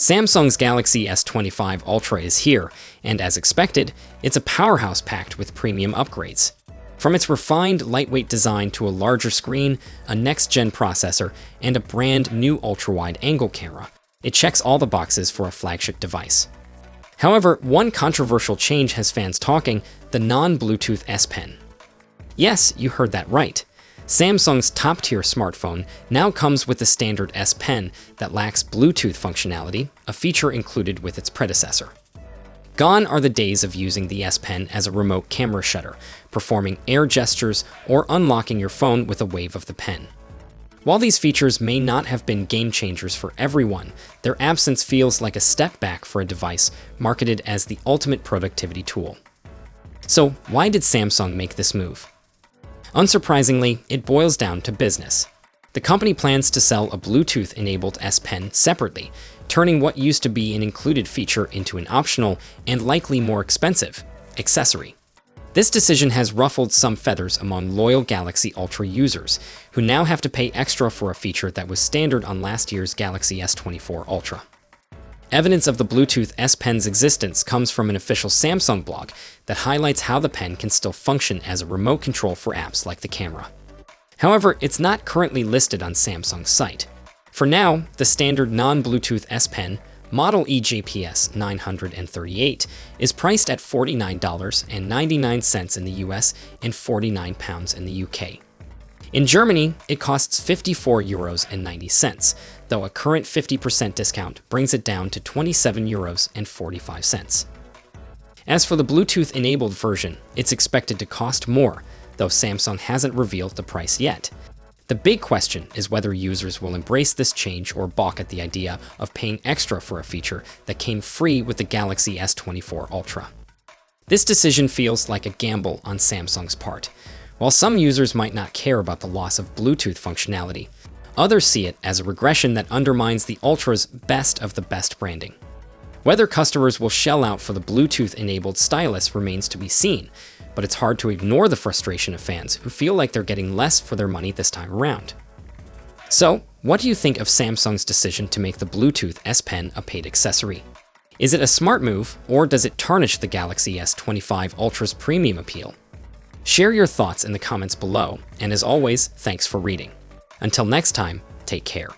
Samsung's Galaxy S25 Ultra is here, and as expected, it's a powerhouse packed with premium upgrades. From its refined, lightweight design to a larger screen, a next-gen processor, and a brand new ultra-wide-angle camera, it checks all the boxes for a flagship device. However, one controversial change has fans talking: the non-Bluetooth S Pen. Yes, you heard that right. Samsung's top-tier smartphone now comes with the standard S Pen that lacks Bluetooth functionality, a feature included with its predecessor. Gone are the days of using the S Pen as a remote camera shutter, performing air gestures, or unlocking your phone with a wave of the pen. While these features may not have been game changers for everyone, their absence feels like a step back for a device marketed as the ultimate productivity tool. So, why did Samsung make this move? Unsurprisingly, it boils down to business. The company plans to sell a Bluetooth-enabled S Pen separately, turning what used to be an included feature into an optional and likely more expensive accessory. This decision has ruffled some feathers among loyal Galaxy Ultra users, who now have to pay extra for a feature that was standard on last year's Galaxy S24 Ultra. Evidence of the Bluetooth S Pen's existence comes from an official Samsung blog that highlights how the pen can still function as a remote control for apps like the camera. However, it's not currently listed on Samsung's site. For now, the standard non-Bluetooth S Pen, model EJPS 938, is priced at $49.99 in the US and £49 in the UK. In Germany, it costs €54.90, though a current 50% discount brings it down to €27.45. As for the Bluetooth-enabled version, it's expected to cost more, though Samsung hasn't revealed the price yet. The big question is whether users will embrace this change or balk at the idea of paying extra for a feature that came free with the Galaxy S24 Ultra. This decision feels like a gamble on Samsung's part. While some users might not care about the loss of Bluetooth functionality, others see it as a regression that undermines the Ultra's best of the best branding. Whether customers will shell out for the Bluetooth-enabled stylus remains to be seen, but it's hard to ignore the frustration of fans who feel like they're getting less for their money this time around. So, what do you think of Samsung's decision to make the Bluetooth S Pen a paid accessory? Is it a smart move, or does it tarnish the Galaxy S25 Ultra's premium appeal? Share your thoughts in the comments below, and as always, thanks for reading. Until next time, take care.